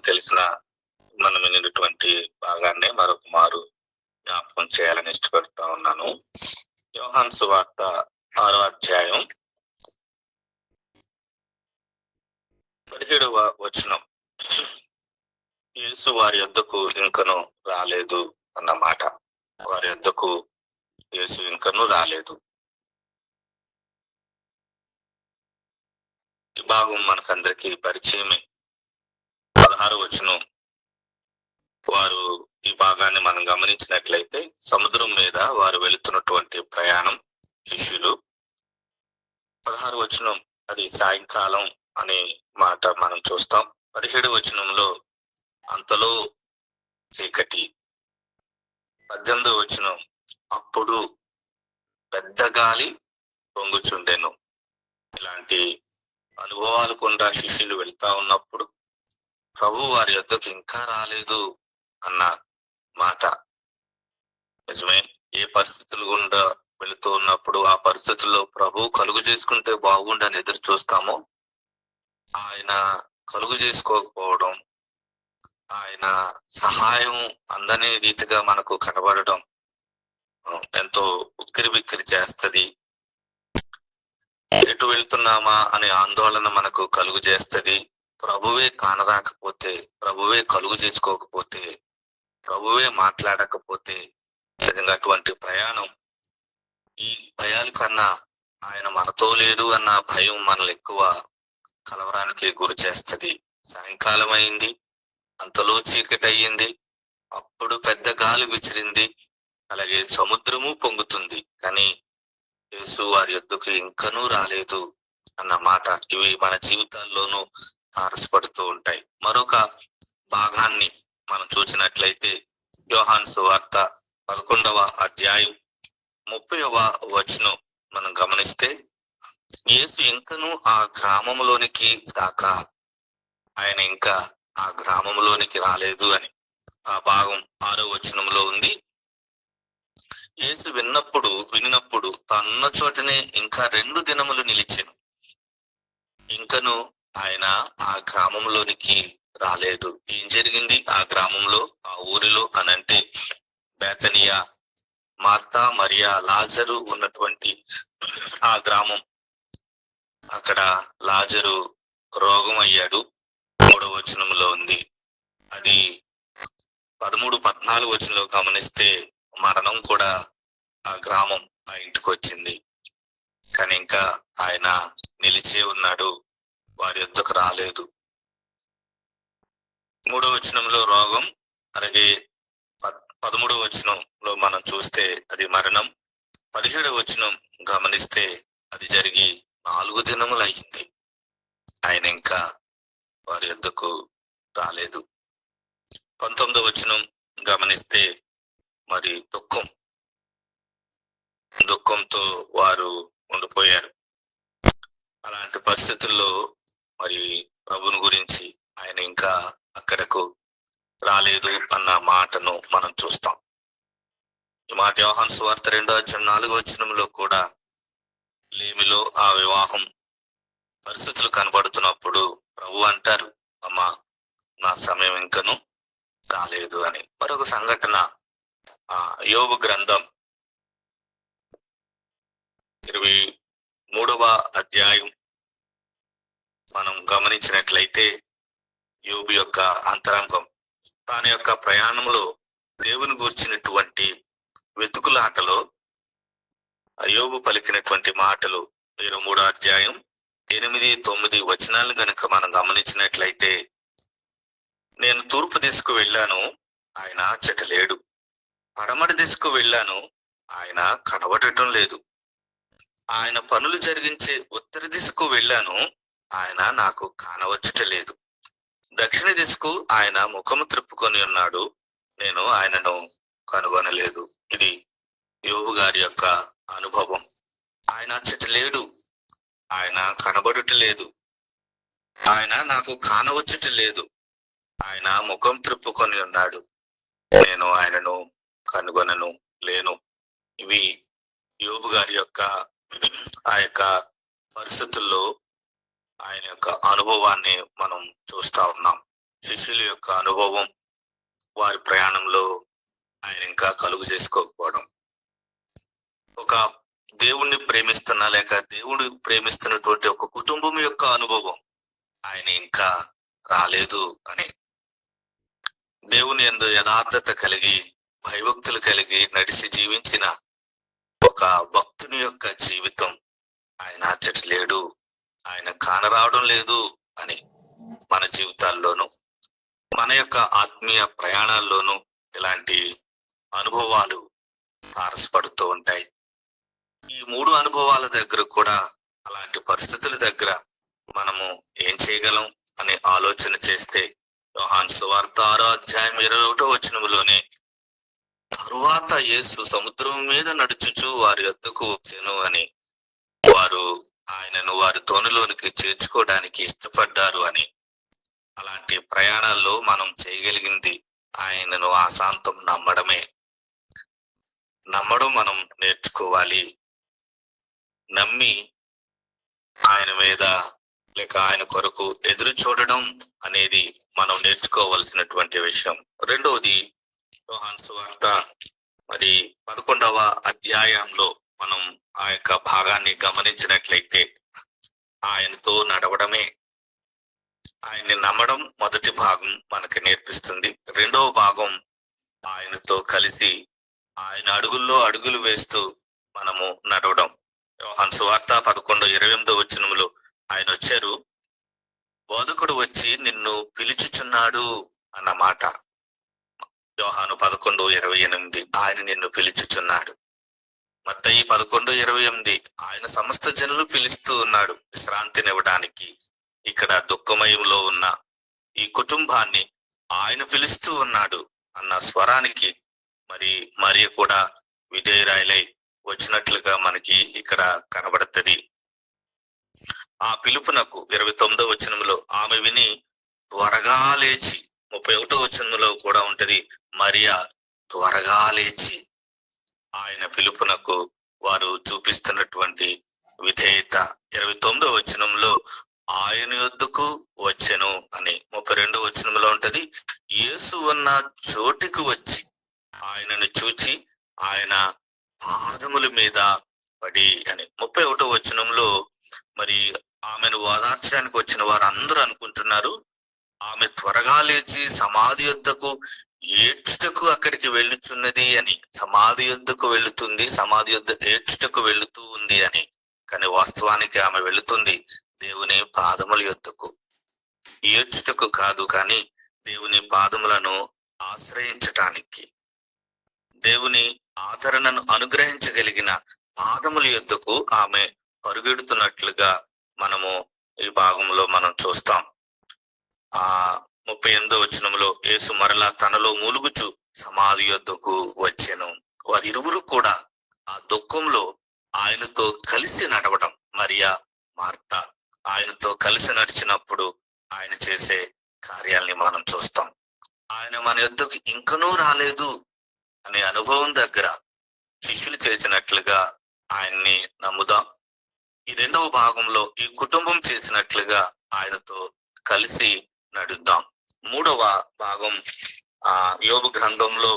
తెలిసిన మనం విన్నటువంటి భాగాన్ని మరొక మారు జ్ఞాపకం చేయాలని ఇష్టపడతా ఉన్నాను. యోహాను సువార్త 6వ అధ్యాయం 17వ వచనం. యేసు వారి యొద్దకు ఇంకను రాలేదు అన్నమాట. వారి యొద్దకు యేసు ఇంకను రాలేదు. ఈ భాగం మనకందరికీ పరిచయమే. 16వ వచనం. వారు ఈ భాగాన్ని మనం గమనించినట్లయితే సముద్రం మీద వారు వెళుతున్నటువంటి ప్రయాణం శిష్యులు. 16వ వచనం అది సాయంకాలం అనే మాట మనం చూస్తాం. 17వ వచనంలో అంతలో చీకటి. 18వ వచనం అప్పుడు పెద్ద గాలి పొంగుచుండెను. ఇలాంటి అనుభవాలు గుండా శిష్యులు వెళ్తా ఉన్నప్పుడు ప్రభు వారి యొద్దకు ఇంకా రాలేదు అన్న మాట నిజమే. ఏ పరిస్థితులు గుండా వెళుతూ ఉన్నప్పుడు ఆ పరిస్థితుల్లో ప్రభు కలుగు చేసుకుంటే బాగుండని ఎదురు చూస్తామో, ఆయన కలుగు చేసుకోకపోవడం, ఆయన సహాయం అందని రీతిగా మనకు కనబడడం ఎంతో ఉక్కిరి బిక్కిరి చేస్తది. ఎటు వెళ్తున్నామా అనే ఆందోళన మనకు కలుగు చేస్తది. ప్రభువే కానరాకపోతే, ప్రభువే కలుగు చేసుకోకపోతే, ప్రభువే మాట్లాడకపోతే నిజంగా అటువంటి ప్రయాణం, ఈ భయాల కన్నా ఆయన మనతో లేడు అన్న భయం మనల్ని ఎక్కువ కలవరానికి గురి చేస్తది. సాయంకాలం అయింది, అంతలో చీకటి అయ్యింది, అప్పుడు పెద్ద గాలి విసిరింది, అలాగే సముద్రము పొంగుతుంది, కానీ యేసు వారి యొద్దకు ఇంకనూ రాలేదు అన్న మాట ఇవి మన జీవితాల్లోనూ తారసపడుతూ ఉంటాయి. మరొక భాగాన్ని మనం చూసినట్లయితే యోహాను సువార్త 11వ అధ్యాయం 30వ వచనం మనం గమనిస్తే, యేసు ఇంకనూ ఆ గ్రామంలోనికి రాక, ఆయన ఇంకా ఆ గ్రామంలోనికి రాలేదు అని ఆ భాగం 6వ వచనంలో ఉంది. యేసు వినినప్పుడు తనున్న చోటనే ఇంకా 2 దినములు నిలిచెను. ఇంకను ఆయన ఆ గ్రామంలోనికి రాలేదు. ఏం జరిగింది ఆ గ్రామంలో, ఆ ఊరిలో అనంటే బేతనియా, మార్తా, మరియా, లాజరు ఉన్నటువంటి ఆ గ్రామం. అక్కడ లాజరు రోగం అయ్యాడు. 3వ వచనంలో ఉంది. అది 13, 14 వచనంలో గమనిస్తే మరణం కూడా ఆ గ్రామం ఆ ఇంటికి వచ్చింది. కానీ ఇంకా ఆయన నిలిచే ఉన్నాడు, వారి యొద్దకు రాలేదు. 3వ వచనంలో రోగం, అలాగే 13వ వచనంలో మనం చూస్తే అది మరణం. 17వ వచనం గమనిస్తే అది జరిగి 4 దినములు అయ్యింది, ఆయన ఇంకా వారి యొద్దకు రాలేదు. 19వ వచనం గమనిస్తే మరి దుఃఖంతో వారు ఉండిపోయారు. అలాంటి పరిస్థితుల్లో మరి ప్రభుని గురించి ఆయన ఇంకా అక్కడకు రాలేదు అన్న మాటను మనం చూస్తాం. ఈ మాట యోహాను సువార్త 2వ అధ్యాయం 4వ వచనంలో కూడా లేమిలో ఆ వివాహం పరిస్థితులు కనబడుతున్నప్పుడు ప్రభు అంటారు, అమ్మా నా సమయం ఇంకను రాలేదు అని. మరొక సంఘటన యోబు గ్రంథం 23వ అధ్యాయం మనం గమనించినట్లయితే యోబు యొక్క అంతరంగం, తన యొక్క ప్రయాణంలో దేవుని గూర్చినటువంటి వెతుకులాటలో యోబు పలికినటువంటి మాటలు 23వ అధ్యాయం 8, 9 వచనాలు గనుక మనం గమనించినట్లయితే, నేను తూర్పు దిశకు వెళ్ళాను, ఆయన అచ్చట లేడు. పడమటి దిశకు వెళ్ళాను, ఆయన కనబడటం లేదు. ఆయన పనులు జరిగించే ఉత్తర దిశకు వెళ్ళాను, ఆయన నాకు కానవచ్చుట లేదు. దక్షిణ దిశకు ఆయన ముఖము త్రిప్పుకొని ఉన్నాడు, నేను ఆయనను కనుగొనలేదు. ఇది యోబు గారి యొక్క అనుభవం. ఆయన అచ్చట లేడు, ఆయన కనబడుట లేదు, ఆయన నాకు కానవచ్చుట లేదు, ఆయన ముఖం త్రిప్పుకొని ఉన్నాడు, నేను ఆయనను కనుగొనను లేను. ఇవి యోబు గారి యొక్క ఆ యొక్క పరిస్థితుల్లో ఆయన యొక్క అనుభవాన్ని మనం చూస్తా ఉన్నాం. శిష్యుల యొక్క అనుభవం వారి ప్రయాణంలో ఆయన ఇంకా కలుగు చేసుకోకపోవడం, ఒక దేవుణ్ణి ప్రేమిస్తున్నా లేక దేవుడు ప్రేమిస్తున్నటువంటి ఒక కుటుంబం యొక్క అనుభవం ఆయన ఇంకా రాలేదు అని, దేవుని యందు యథార్థత కలిగి భయభక్తులు కలిగి నడిచి జీవించిన ఒక భక్తుని యొక్క జీవితం ఆయన ఆచరించలేడు, ఆయన కానరావడం లేదు అని మన జీవితాల్లోనూ మన యొక్క ఆత్మీయ ప్రయాణాల్లోనూ ఇలాంటి అనుభవాలు తారసపడుతూ ఉంటాయి. ఈ 3 అనుభవాల దగ్గర కూడా అలాంటి పరిస్థితుల దగ్గర మనము ఏం చేయగలం అని ఆలోచన చేస్తే యోహాను సువార్త 6వ అధ్యాయం 21వ వచనములోనే, తరువాత యేసు సముద్రం మీద నడుచుచు వారి వద్దకు వచ్చెను అని, వారు ఆయనను వారి తోనులోనికి చేర్చుకోవడానికి ఇష్టపడ్డారు అని. అలాంటి ప్రయాణాల్లో మనం చేయగలిగింది ఆయనను ఆశాంతం నమ్మడం మనం నేర్చుకోవాలి. నమ్మి ఆయన మీద లేక ఆయన కొరకు ఎదురు చూడడం అనేది మనం నేర్చుకోవలసినటువంటి విషయం. రెండవది, యోహాను సువార్త 11వ అధ్యాయంలో మనం ఆ యొక్క భాగాన్ని గమనించినట్లయితే ఆయనతో నడవడమే, ఆయన్ని నమ్మడం మొదటి భాగం మనకి నేర్పిస్తుంది. రెండవ భాగం ఆయనతో కలిసి ఆయన అడుగుల్లో అడుగులు వేస్తూ మనము నడవడం. యోహాను సువార్త 11:28 వచనములో ఆయన వచ్చారు, బోధకుడు వచ్చి నిన్ను పిలుచుచున్నాడు అన్న మాట. యోహాను 11:28 ఆయన నిన్ను పిలుచుచున్నాడు. మత్తయి 11:28 ఆయన సమస్త జనులు పిలుస్తూ ఉన్నాడు విశ్రాంతినివ్వడానికి. ఇక్కడ దుఃఖమయంలో ఉన్న ఈ కుటుంబాన్ని ఆయన పిలుస్తూ ఉన్నాడు అన్న స్వరానికి మరియ కూడా విధేయురాలై వచ్చినట్లుగా మనకి ఇక్కడ కనబడుతుంది. ఆ పిలుపునకు 29వ వచనంలో ఆమె విని త్వరగా లేచి, 31వ వచనంలో కూడా ఉంటది, మరియా త్వరగా లేచి ఆయన పిలుపునకు వారు చూపిస్తున్నటువంటి విధేయత. 29వ వచనంలో ఆయన యొద్దకు వచ్చెను అని, 32వ వచనంలో ఉంటది, యేసు ఉన్న చోటికి వచ్చి ఆయనను చూచి ఆయన పాదముల మీద పడి అని. 31వ వచనంలో ఆమెను ఓదార్చడానికి వచ్చిన వారు అందరూ అనుకుంటున్నారు ఆమె త్వరగా లేచి సమాధి యొద్దకు ఏడ్చుటకు అక్కడికి వెళ్ళుచున్నది అని, సమాధి యొద్దకు వెళుతుంది, సమాధి యొద్ద ఏడ్చుటకు వెళుతూ ఉంది అని. కానీ వాస్తవానికి ఆమె వెళుతుంది దేవుని పాదముల యొద్దకు, ఏడ్చుటకు కాదు, కానీ దేవుని పాదములను ఆశ్రయించటానికి, దేవుని ఆదరణను అనుగ్రహించగలిగిన పాదముల యొద్దకు ఆమె పరుగెడుతున్నట్లుగా మనము ఈ భాగంలో మనం చూస్తాం. 38వ వచనంలో యేసు మరలా తనలో మూలుగుచు సమాధి యొద్దకు వచ్చెను. వారిరువురు కూడా ఆ దుఃఖంలో ఆయనతో కలిసి నడవడం, మరియా మార్తా ఆయనతో కలిసి నడిచినప్పుడు ఆయన చేసే కార్యాలని మనం చూస్తాం. ఆయన మన యొద్దకు ఇంకనూ రాలేదు అనే అనుభవం దగ్గర శిష్యులు చేసినట్లుగా ఆయన్ని నమ్ముదాం. ఈ 2వ భాగంలో ఈ కుటుంబం చేసినట్లుగా ఆయనతో కలిసి నడుద్దాం. 3వ భాగం యోబు గ్రంథంలో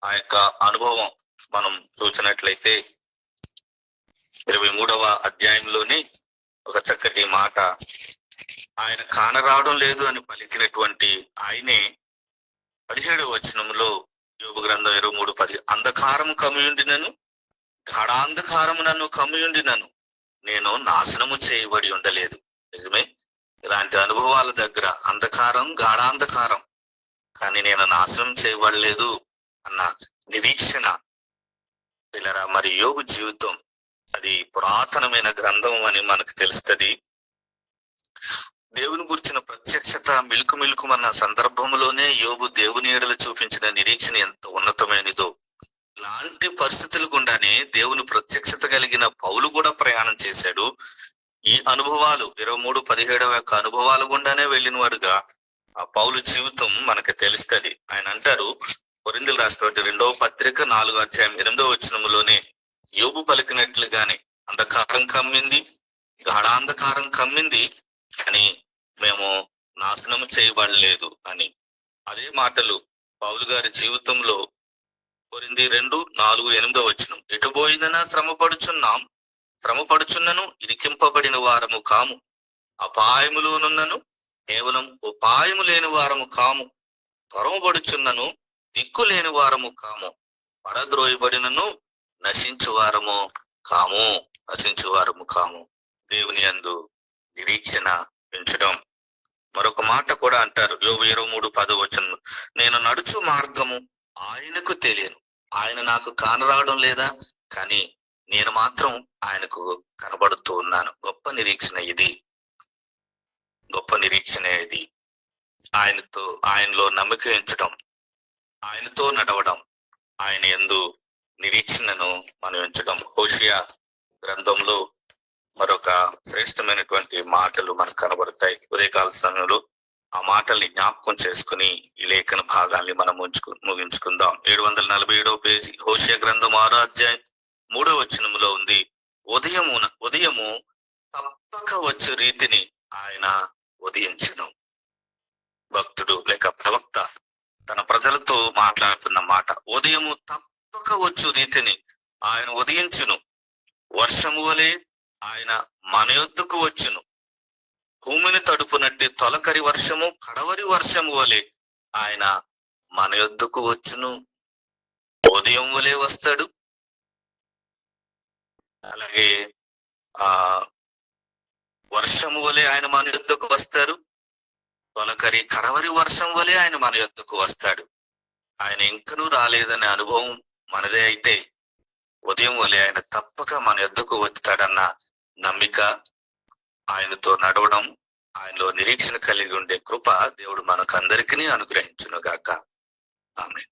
ఆ యొక్క అనుభవం మనం చూసినట్లయితే 23వ అధ్యాయంలోని ఒక చక్కటి మాట, ఆయన కానరావడం లేదు అని పలికినటువంటి ఆయనే 17వ వచనంలో యోబు గ్రంథం 23:10 అంధకారం కమ్మియుండినను గాఢాంధకారము నన్ను కమ్మియుండినను నేను నాశనము చేయబడి ఉండలేదు. నిజమే, ఇలాంటి అనుభవాల దగ్గర అంధకారం, గాఢాంధకారం, కానీ నేను నాశనం చేయబడలేదు అన్న నిరీక్షణ పిల్లరా. యోబు జీవితం అది పురాతనమైన గ్రంథం అని మనకు తెలుస్తుంది. దేవుని గురించిన ప్రత్యక్షత మిలుకుమన్న సందర్భంలోనే యోబు దేవుని ఎడల చూపించిన నిరీక్షణ ఎంత ఉన్నతమైనదో, ఇలాంటి పరిస్థితులు గుండానే దేవుని ప్రత్యక్షత కలిగిన పౌలు కూడా ప్రయాణం చేశాడు. ఈ అనుభవాలు 23:17 యొక్క అనుభవాల గుండానే వెళ్ళిన వాడుగా ఆ పౌలు జీవితం మనకు తెలుస్తుంది. ఆయన అంటారు, కొరింథీయులకు రాసినటువంటి 2వ పత్రిక 4వ అధ్యాయం 8వ వచనంలోనే యోబు పలికినట్లుగానే అంధకారం కమ్మింది, గాఢాంధకారం కమ్మింది, కానీ మేము నాశనం చేయబడలేదు అని. అదే మాటలు పౌలు గారి జీవితంలో కొరింథీ 2:4-8 ఎటుపోయిననా శ్రమపడుచున్నను ఇరికింపబడిన వారము కాము, అపాయములోనున్నను కేవలం ఉపాయము లేని వారము కాము, తొరవబడుచున్నను దిక్కు లేని వారము కాము, పడద్రోయబడినను నశించు వారము కాము. దేవుని యందు నిరీక్షణ పెంచడం. మరొక మాట కూడా అంటారు, యోబు 23:10 నేను నడుచు మార్గము ఆయనకు తెలియను, ఆయన నాకు కానరావడం లేదా, కానీ నేను మాత్రం ఆయనకు కనబడుతూ ఉన్నాను. గొప్ప నిరీక్షణ ఇది. ఆయనలో నమ్మిక ఉంచడం, ఆయనతో నడవడం, ఆయన యందు నిరీక్షణను మనం ఉంచడం. హోషియా గ్రంథంలో మరొక శ్రేష్టమైనటువంటి మాటలు మనకు కనబడతాయి. ఉదయకాల సమయంలో ఆ మాటల్ని జ్ఞాపకం చేసుకుని ఈ లేఖన భాగాల్ని మనం ముగించుకుందాం. 747వ పేజీ, హోషియా గ్రంథం 6:3 ఉంది. ఉదయము తప్పక వచ్చు రీతిని ఆయన ఉదయించును. భక్తుడు లేక ప్రవక్త తన ప్రజలతో మాట్లాడుతున్న మాట. ఉదయము తప్పక వచ్చు రీతిని ఆయన ఉదయించును, వర్షము వలె ఆయన మన యొద్దకు వచ్చును, భూమిని తడుపునట్టి తొలకరి వర్షము కడవరి వర్షము వలె ఆయన మన యొద్దకు వచ్చును. ఉదయం వలె వస్తాడు, అలాగే వర్షము వలె ఆయన మన యొద్దకు వస్తారు, తొలకరి కడవరి వర్షం వలె ఆయన మన యొద్దకు వస్తాడు. ఆయన ఇంకనూ రాలేదనే అనుభవం మనదే అయితే ఉదయం వలె ఆయన తప్పక మన యొద్దకు వస్తాడన్న నమ్మిక, ఆయనతో నడవడం, ఆయనలో నిరీక్షణ కలిగి ఉండే కృప దేవుడు మనకు అందరికీ అనుగ్రహించును గాక. ఆమేన్.